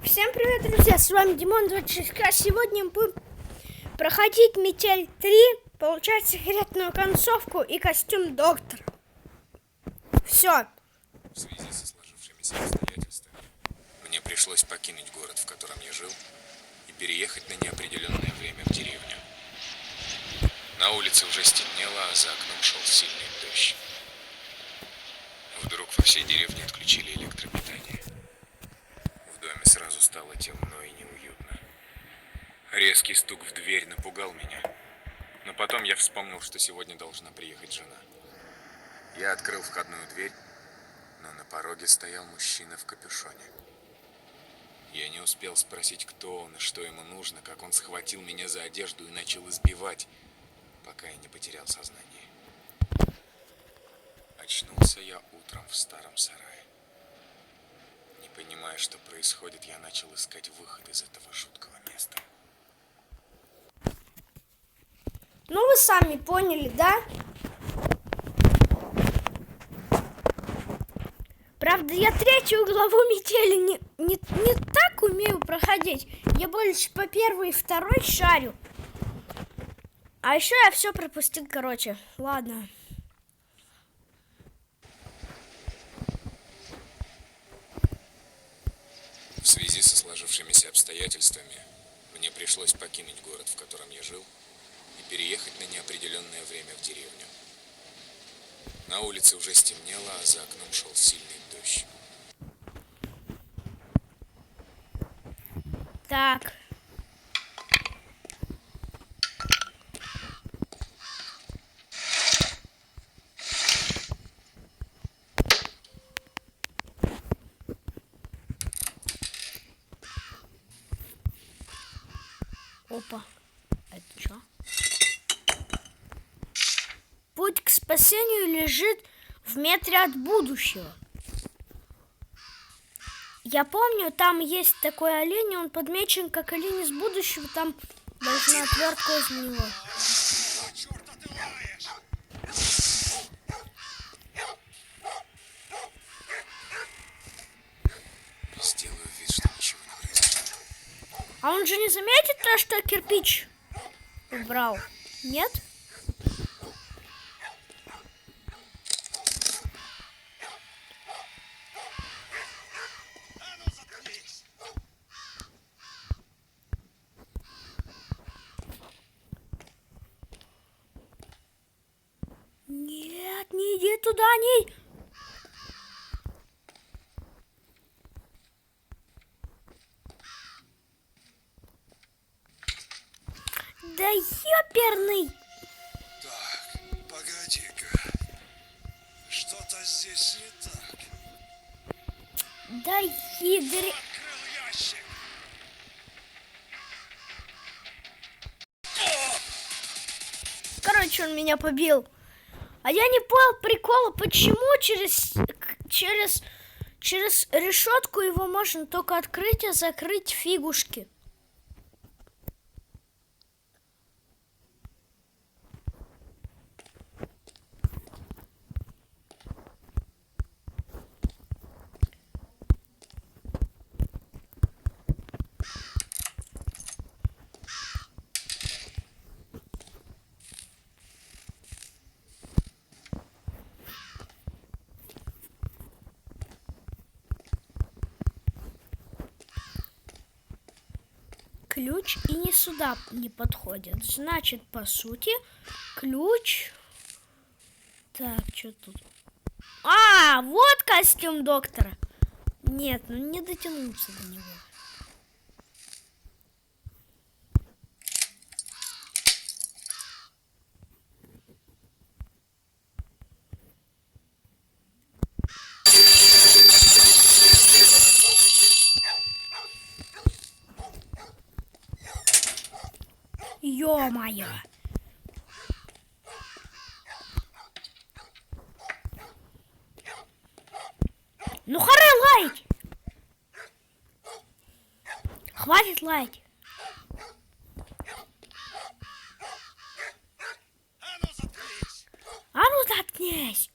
Всем привет, друзья, с вами Димон 26К. Сегодня мы будем проходить Метель 3, получать секретную концовку и костюм доктора. Все. В связи со сложившимися обстоятельствами мне пришлось покинуть город, в котором я жил, и переехать на неопределенное время в деревню. На улице уже стемнело, а за окном шел сильный дождь. Вдруг во всей деревне отключили электропитание. В доме сразу стало темно и неуютно. Резкий стук в дверь напугал меня. Но потом я вспомнил, что сегодня должна приехать жена. Я открыл входную дверь, но на пороге стоял мужчина в капюшоне. Я не успел спросить, кто он и что ему нужно, как он схватил меня за одежду и начал избивать, пока я не потерял сознание. Очнулся я утром в старом сарае. Не понимая, что происходит, я начал искать выход из этого жуткого места. Ну, вы сами поняли, да? Правда, я третью главу Метели не так умею проходить. Я больше по первой и второй шарю. А еще я все пропустил, короче. Ладно. В связи со сложившимися обстоятельствами мне пришлось покинуть город, в котором я жил, и переехать на неопределенное время в деревню. На улице уже стемнело, а за окном шел сильный дождь. Так. Опа. Это что? Путь к спасению лежит в метре от будущего. Я помню, там есть такой олень, он подмечен как олень из будущего, там должна отвертка из него. Сделаю вид, что ничего не произошло. А он же не заметит то, что кирпич убрал? Нет? Нет, не иди туда, не... Да ёперный! Так, погоди-ка. Что-то здесь не так. Да ядри... Открыл ящик. Короче, он меня побил. А я не понял прикола, почему через решетку его можно только открыть, а закрыть фигушки. Ключ и не сюда не подходит. Значит, по сути, ключ... Так, что тут? А, вот костюм доктора. Нет, ну не дотянуться до него. Ё-моё! Ну харе лаять! Хватит лаять! А ну заткнись!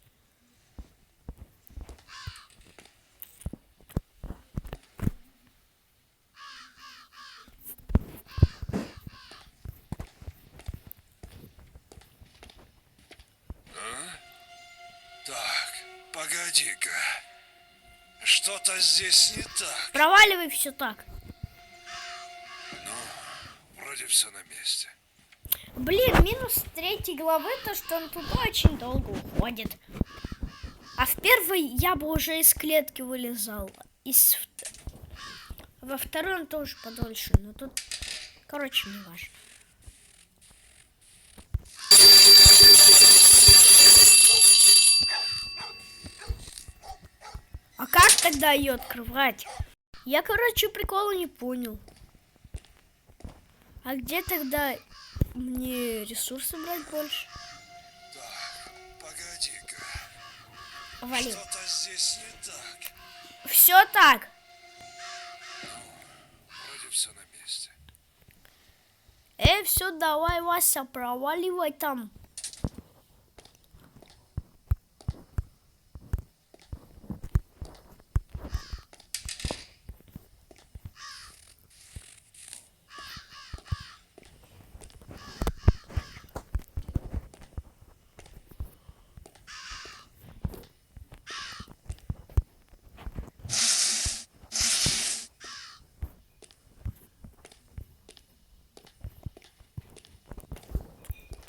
Погоди-ка. Что-то здесь не так. Проваливай все так. Вроде все на месте. Блин, минус 3 главы, то, что он туда очень долго уходит. А в первой я бы уже из клетки вылезал. Во второй он тоже подольше, но тут, короче, не важно. А как тогда ее открывать? Я, короче, прикола не понял. А где тогда мне ресурсы брать больше? Так, погоди-ка. Вали. Что-то здесь не так. Все так. Вроде все на месте. Все, давай, Вася, проваливай там.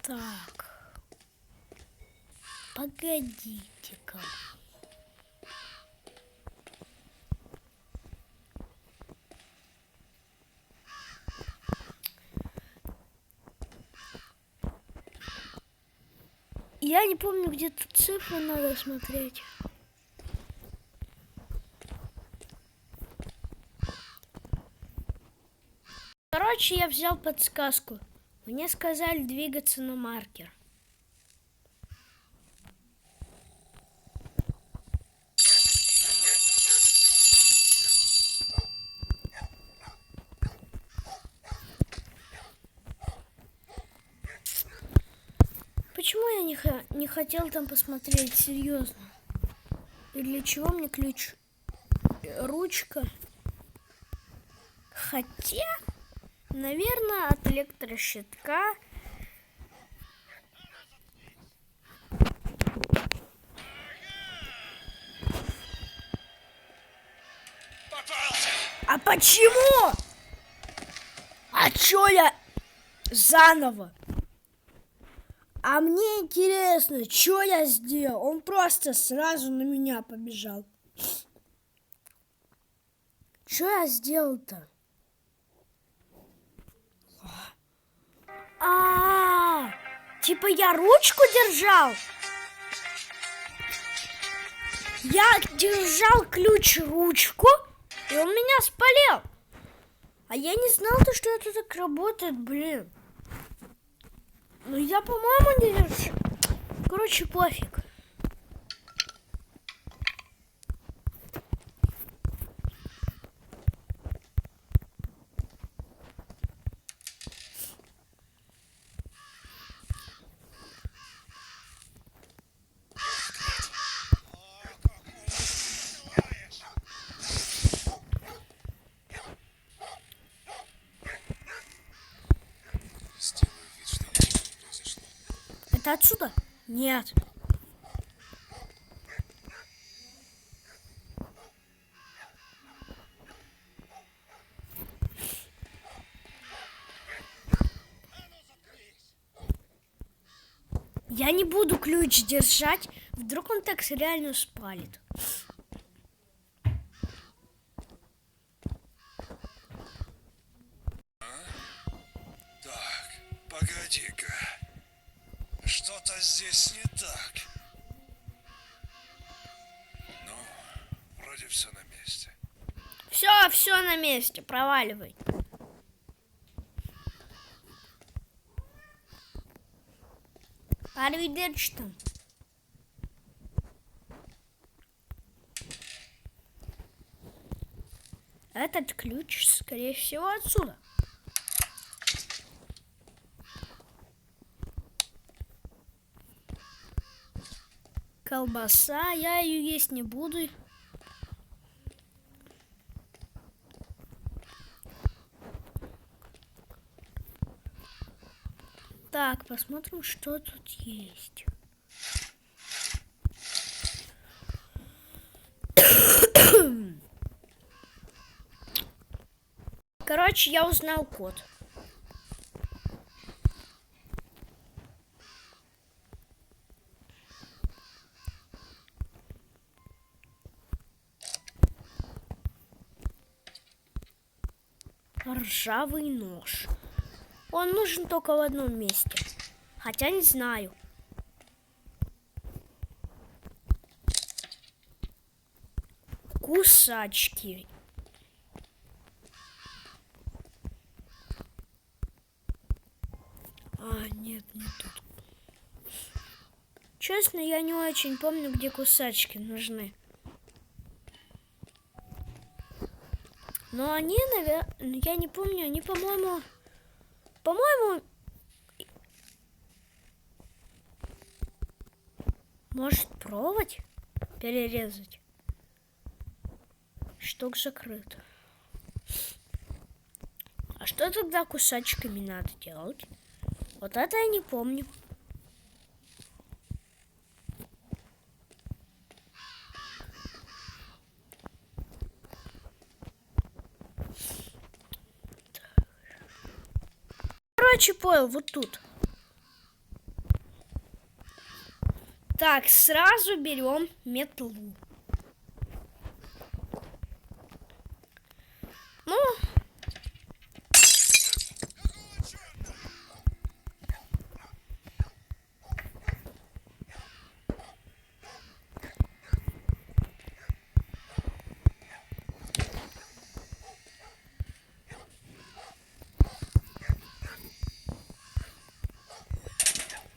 Так. Погодите-ка. Я не помню, где тут цифры надо смотреть. Короче, я взял подсказку. Мне сказали двигаться на маркер. Почему я не хотел там посмотреть, серьезно? И для чего мне ключ? Ручка? Хотя, наверное, от электрощитка. Попался! А почему? А чё я заново? А мне интересно, что я сделал? Он просто сразу на меня побежал. Что я сделал-то? Типа я ручку держал? Я держал ключ-ручку, и он меня спалил. А я не знал, что это так работает, блин. Ну я, по-моему, не держу. Короче, пофиг. Сделаю вид, что ничего не произошло. Это отсюда? Нет. Я не буду ключ держать, вдруг он так реально спалит. Так, погоди-ка. Что-то здесь не так. Вроде все на месте. Все на месте, проваливай. Arrivederci там. Этот ключ, скорее всего, отсюда. Колбаса, я ее есть не буду. Так, посмотрим, что тут есть. короче, я узнал код. Ржавый нож. Он нужен только в одном месте. Хотя не знаю. Кусачки. А, нет, не тут. Честно, я не очень помню, где кусачки нужны. Но они, наверное, я не помню, они, по-моему, может, провод перерезать? Штук закрыт. А что тогда кусачками надо делать? Вот это я не помню. Короче, понял, вот тут. Так, сразу берем метлу. Ну,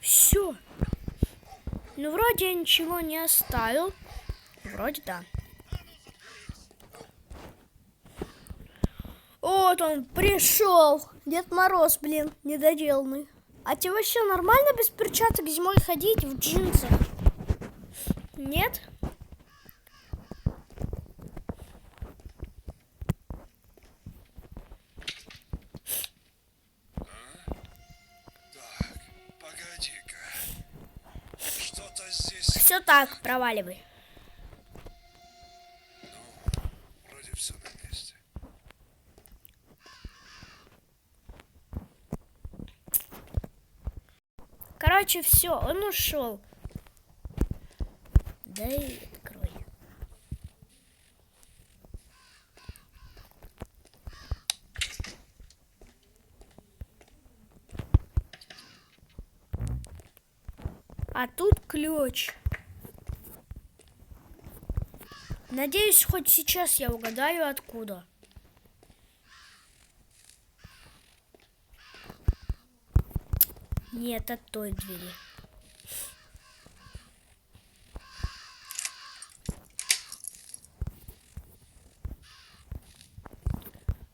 все. Ну, вроде я ничего не оставил. Вроде да. Вот он пришел. Дед Мороз, блин, недоделанный. А тебе вообще нормально без перчаток зимой ходить в джинсах? Нет? Так, погоди-ка. Что-то здесь... Все так, проваливай. Вроде все на месте. Короче, все, он ушел. Дай открой. А тут ключ. Надеюсь, хоть сейчас я угадаю, откуда. Нет, от той двери.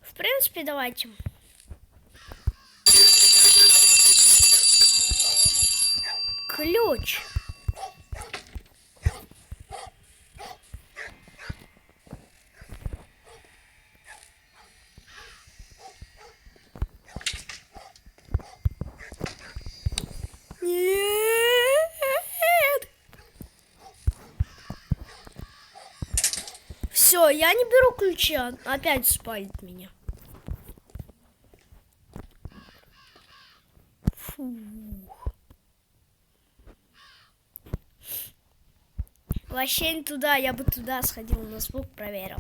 В принципе, давайте. Ключ. Нет. Все, я не беру ключа. Опять спалит меня. Фух. Вообще не туда, я бы туда сходил, на звук проверил.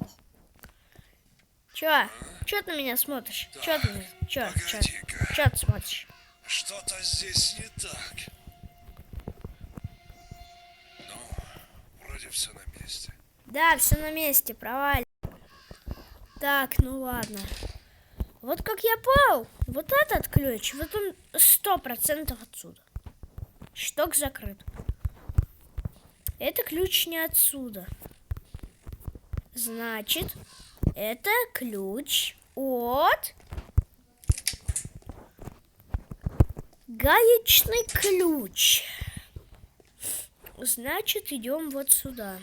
Чё? Чё ты на меня смотришь? Чё ты меня? Чё ты смотришь? Что-то здесь не так. Ну, вроде все на месте. Да, все на месте, провали. Так, ну ладно. Вот как я понял, вот этот ключ, вот он 100% отсюда. Шток закрыт. Это ключ не отсюда. Значит, это ключ от... Гаечный ключ. Значит, идем вот сюда.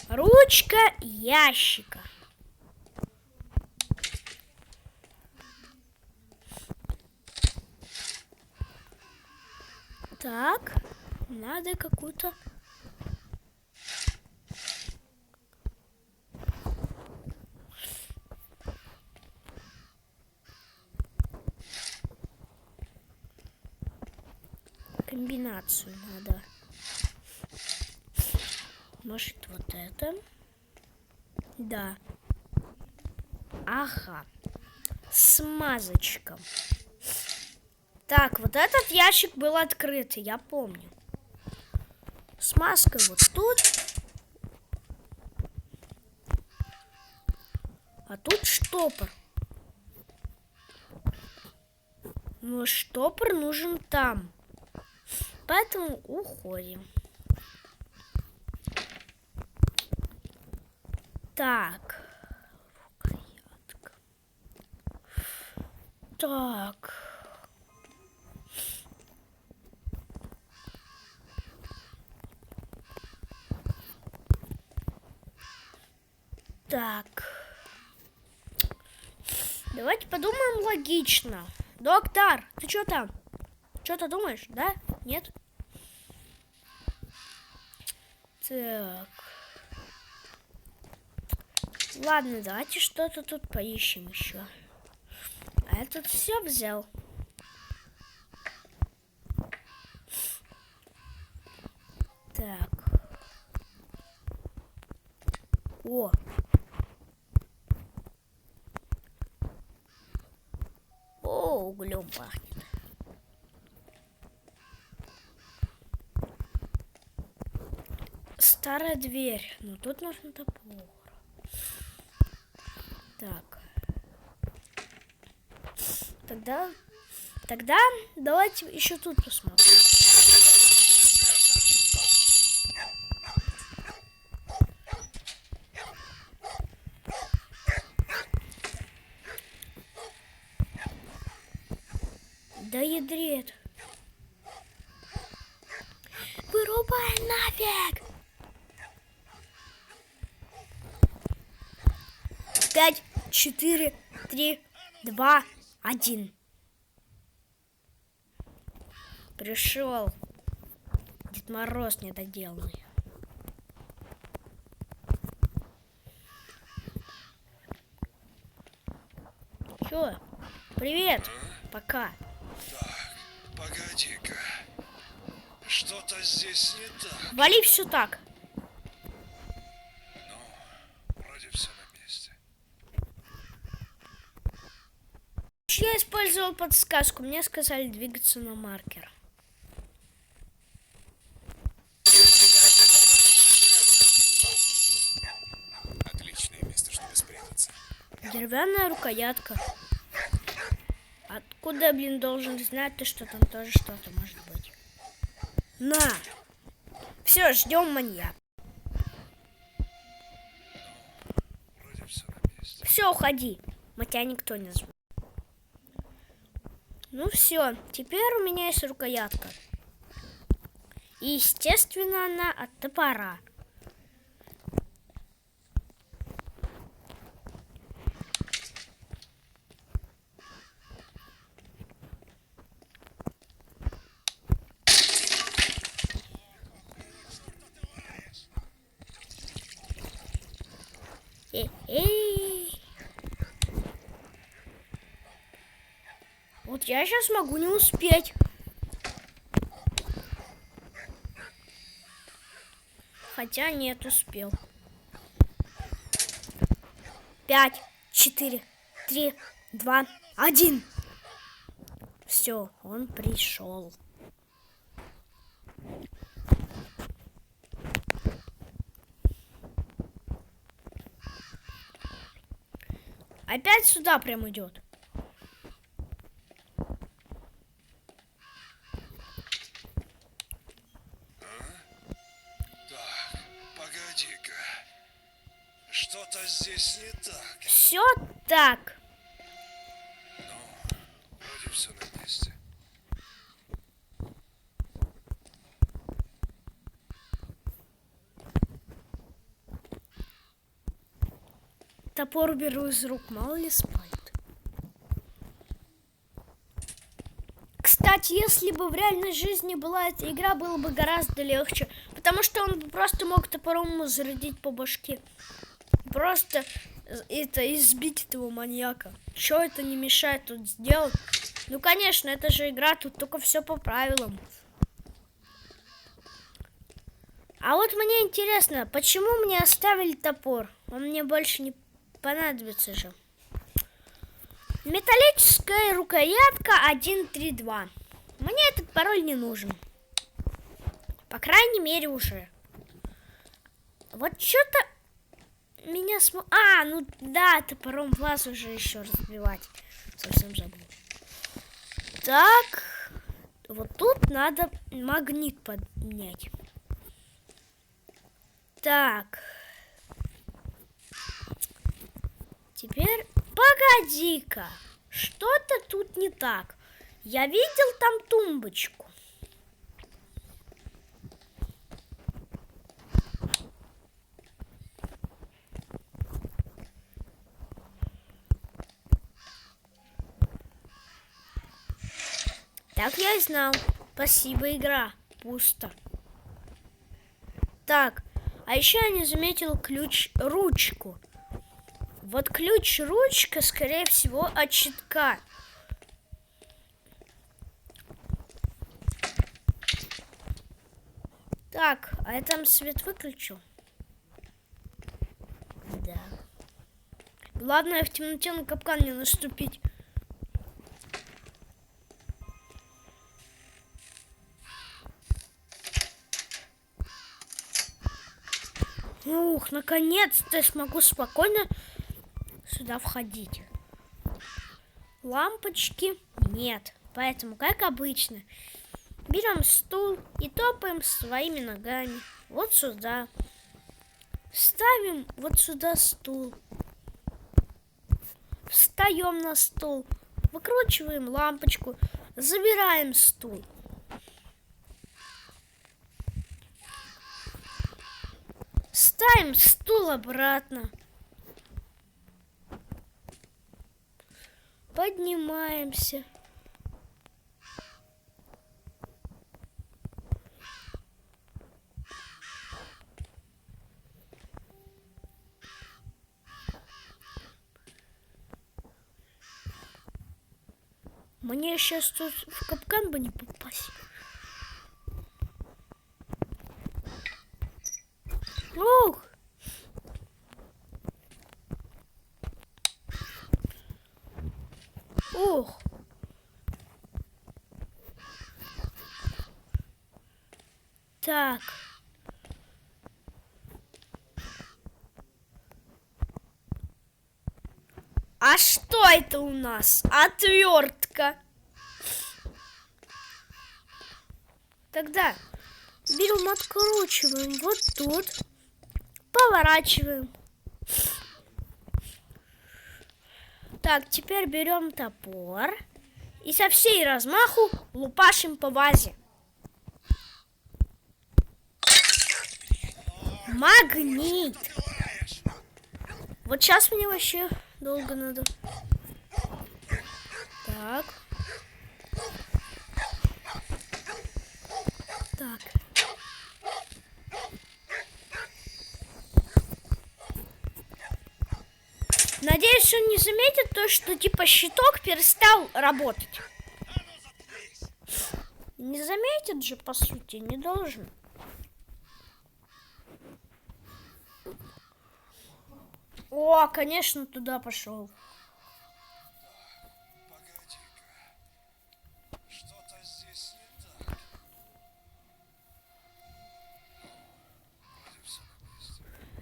Ручка ящика. Так. Надо какую-то... комбинацию надо. Может, вот это? Да. Ага. Смазочка. Так, вот этот ящик был открытый, я помню. Смазка вот тут. А тут штопор. Но штопор нужен там. Поэтому уходим. Так. Рукоятка. Так. Так. Давайте подумаем логично. Доктор, ты что там? Что-то думаешь, да? Нет? Так. Ладно, давайте что-то тут поищем еще. А я тут все взял. Так. О. О, углем пахнет. Старая дверь. Но тут нужен топор. Так. Тогда давайте еще тут посмотрим. Да ядрит. Вырубай нафиг! 5, 4, 3, 2, 1. Пришел Дед Мороз недоделанный. Чё? Привет. Пока. Так, погоди-ка. Что-то здесь не так. Вали все так. Ну, вроде все на месте. Я использовал подсказку. Мне сказали двигаться на маркер. Отличное место, чтобы спрятаться. Деревянная рукоятка. Откуда, блин, должен знать ты, что там тоже что-то может быть? На! Все, ждем маньяка. Вроде все на месте. Все, уходи. Мы тебя никто не звал. Ну все, теперь у меня есть рукоятка. И, естественно, она от топора. Эй. Вот я сейчас могу не успеть. Хотя нет, успел. 5, 4, 3, 2, 1. Все, он пришел. Опять сюда прям идет. Так, погоди-ка. Что-то здесь не так. Все так. Ну, вроде все на месте. Топор беру из рук, мало ли спать. Кстати, кстати, если бы в реальной жизни была эта игра, было бы гораздо легче. Потому что он бы просто мог топором зарядить по башке. Просто избить этого маньяка. Чё это не мешает тут сделать? Ну, конечно, это же игра, тут только все по правилам. А вот мне интересно, почему мне оставили топор? Он мне больше не понадобится же. Металлическая рукоятка 132. Мне этот пароль не нужен. По крайней мере, уже. Вот что-то меня ну да, топором вас уже еще разбивать. Совсем забыл. Так. Вот тут надо магнит поднять. Так. Теперь, погоди-ка. Что-то тут не так. Я видел там тумбочку. Так я и знал. Спасибо, игра. Пусто. Так, а еще я не заметил ключ-ручку. Вот ключ-ручка, скорее всего, от щитка. Так, а я там свет выключил? Да. Ладно, в темноте на капкан не наступить. Ух, наконец-то я смогу спокойно сюда входить. Лампочки нет, поэтому, как обычно, берем стул и топаем своими ногами вот сюда. Ставим вот сюда стул. Встаем на стул, выкручиваем лампочку, забираем стул. Ставим стул обратно. Поднимаемся. Мне сейчас тут в капкан бы не попасть. Ух! Ух! Так. А что это у нас? Отвертка. Тогда берем, откручиваем вот тут. Поворачиваем. Так, теперь берем топор и со всей размаху лупашим по вазе. Магнит. Вот сейчас мне вообще долго надо. Так. Так. Надеюсь, он не заметит то, что типа щиток перестал работать. Не заметит же, по сути, не должен. О, конечно, туда пошел. Погоди-ка. Что-то здесь не так. Вроде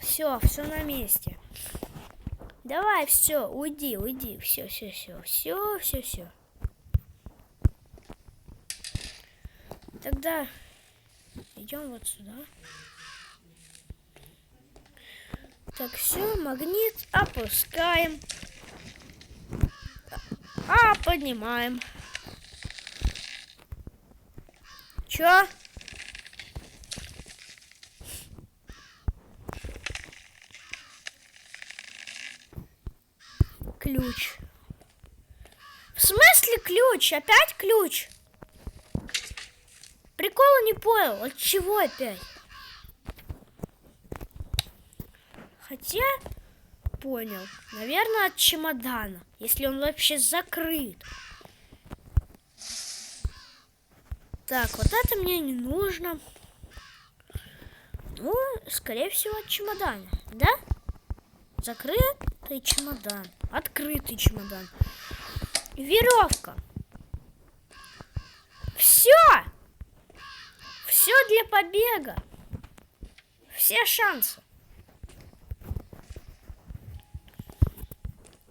все на месте. Все на месте. Давай, все, уйди. Все. Тогда идем вот сюда. Так, все, магнит опускаем. Поднимаем. Чё? Ключ. В смысле ключ? Опять ключ? не понял, от чего опять? Хотя, понял. Наверное, от чемодана. Если он вообще закрыт. Так, вот это мне не нужно. Ну, скорее всего, от чемодана. Да? Закрытый чемодан. Открытый чемодан. Веревка. Все! Все для побега. Все шансы.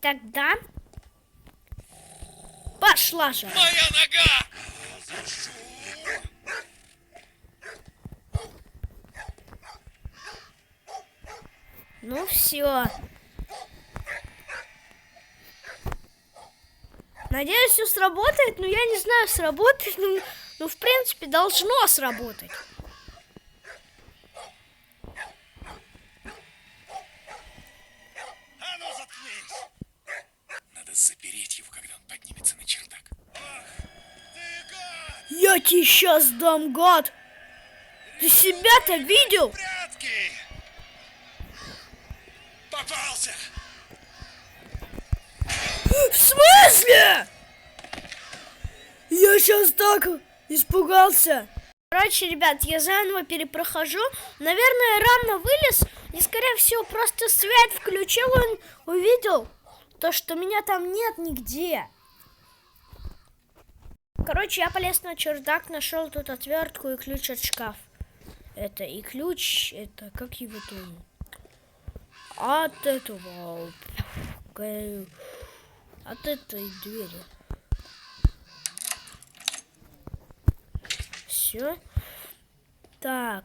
Тогда пошла же. Моя нога! Ну все. Надеюсь, все сработает, но я не знаю, сработает. Ну, в принципе, должно сработать. А ну заткнись! Надо запереть его, когда он поднимется на чердак. Ты гад! Я тебе сейчас дам, гад. Ты себя-то видел? Прятки! Попался! В смысле? Я сейчас так испугался. Короче, ребят, я заново перепрохожу. Наверное, рано вылез. И, скорее всего, просто свет включил. Он увидел то, что меня там нет нигде. Короче, я полез на чердак, нашел тут отвертку и ключ от шкафа. Это и ключ, это как его там? От этого... От этой двери. Все. Так.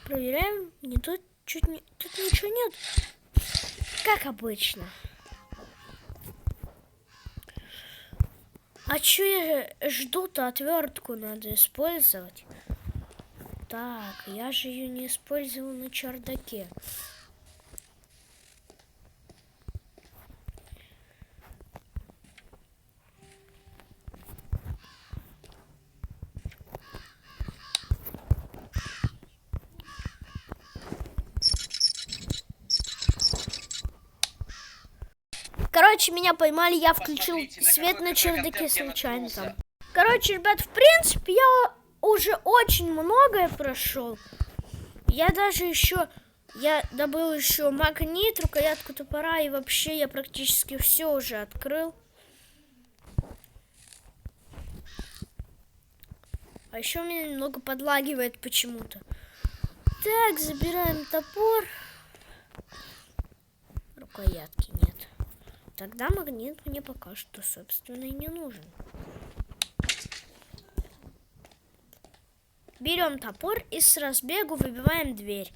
Проверяем. Не тут чуть не. Тут ничего нет. Как обычно. А чё я жду-то? Отвертку надо использовать. Так, я же ее не использовал на чердаке. Короче, меня поймали, я включил свет на чердаке случайно там. Короче, ребят, в принципе, я уже очень многое прошел. Я даже еще, я добыл еще магнит, рукоятку топора, и вообще я практически все уже открыл. А еще меня немного подлагивает почему-то. Так, забираем топор. Рукоятки нет. Тогда магнит мне пока что, собственно, и не нужен. Берем топор и с разбегу выбиваем дверь.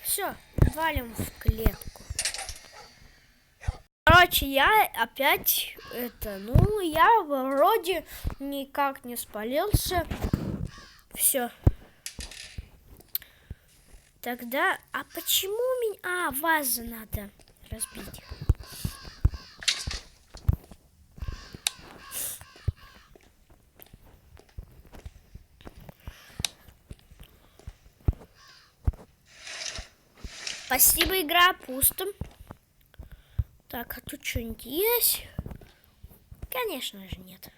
Все, валим в клетку. Короче, я опять я вроде никак не спалился. Все. Тогда, а почему меня... вазу надо разбить. Спасибо, игра, пусто. Так, а тут что-нибудь есть? Конечно же нет.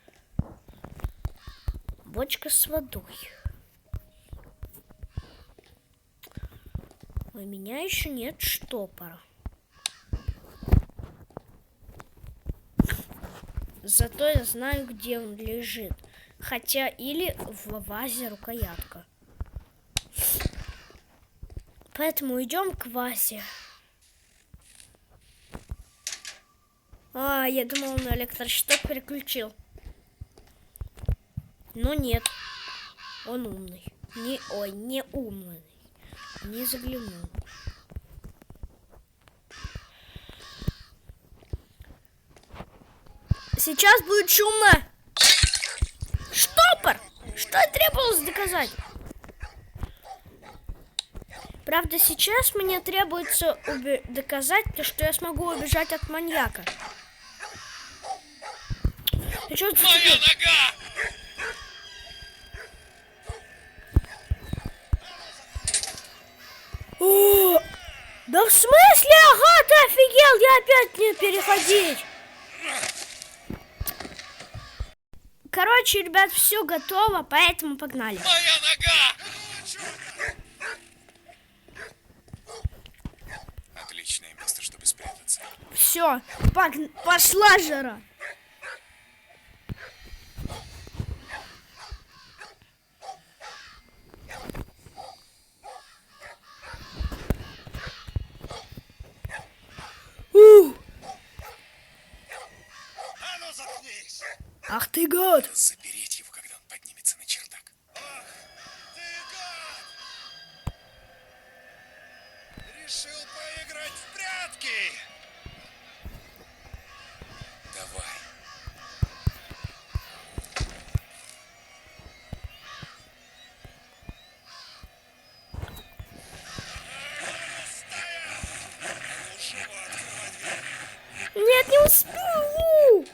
Бочка с водой. У меня еще нет штопора. Зато я знаю, где он лежит. Хотя или в вазе рукоятка. Поэтому идем к вазе. А, я думал, на электрощиток переключил. Но нет. Он умный. Не умный. Не заглянул. Сейчас будет шумно. Штопор! Что требовалось доказать? Правда, сейчас мне требуется доказать то, что я смогу убежать от маньяка. Моя нога! О, да в смысле? Ага, ты офигел, я опять не переходить. Короче, ребят, все готово, поэтому погнали. Моя нога! Отличное место, чтобы спрятаться. Все, пошла жара. А ну заткнись! Ах ты гад. Запереть его, когда он поднимется на чердак. Ты гад! Решил поиграть в прятки! Давай. Нет, не успею.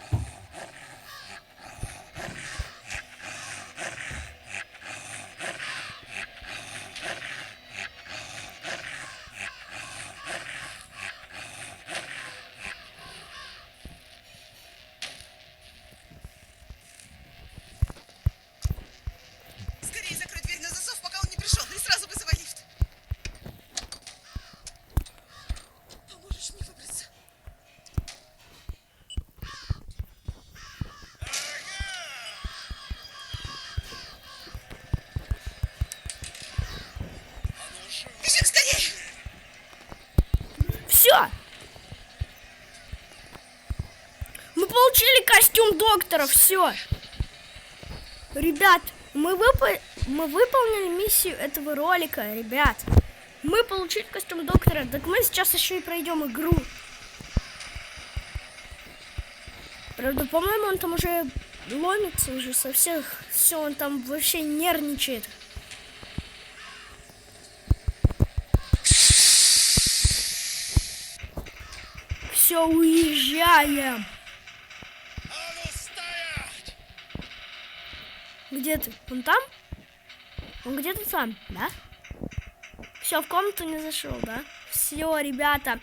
Скорее закрой дверь на засов, пока он не пришел, и сразу вызывай лифт. Поможешь мне выбраться? Бежим скорее! Все. Мы получили костюм доктора, все. Ребят, мы выполнили миссию этого ролика, ребят. Мы получили костюм доктора, так мы сейчас еще и пройдем игру. Правда, по-моему, он там уже ломится уже со всех. Все, он там вообще нервничает. Все, уезжаем. А ну стоять! Где ты? Он там? Он где-то там, да? Все, в комнату не зашел, да? Все, ребята,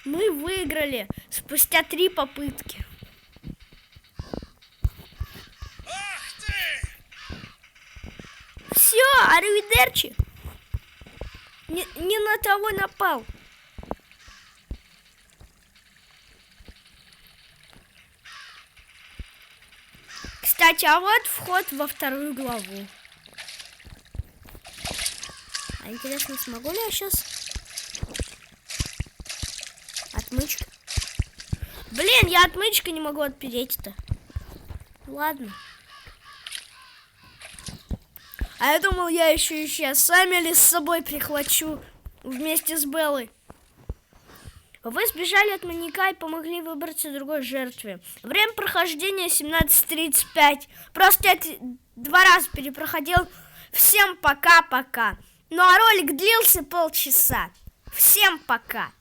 мы выиграли спустя 3 попытки. Ах ты! Все, аривидерчи. Не на того напал. Кстати, а вот вход во 2 главу. А интересно, смогу ли я сейчас? Отмычка. Блин, я отмычкой не могу отпереть-то. Ладно. А я думал, я еще и сейчас сами с собой прихвачу вместе с Беллой. Вы сбежали от маньяка и помогли выбраться другой жертве. Время прохождения 17:35. Просто я 2 раза перепроходил. Всем пока-пока. Ну а ролик длился полчаса. Всем пока.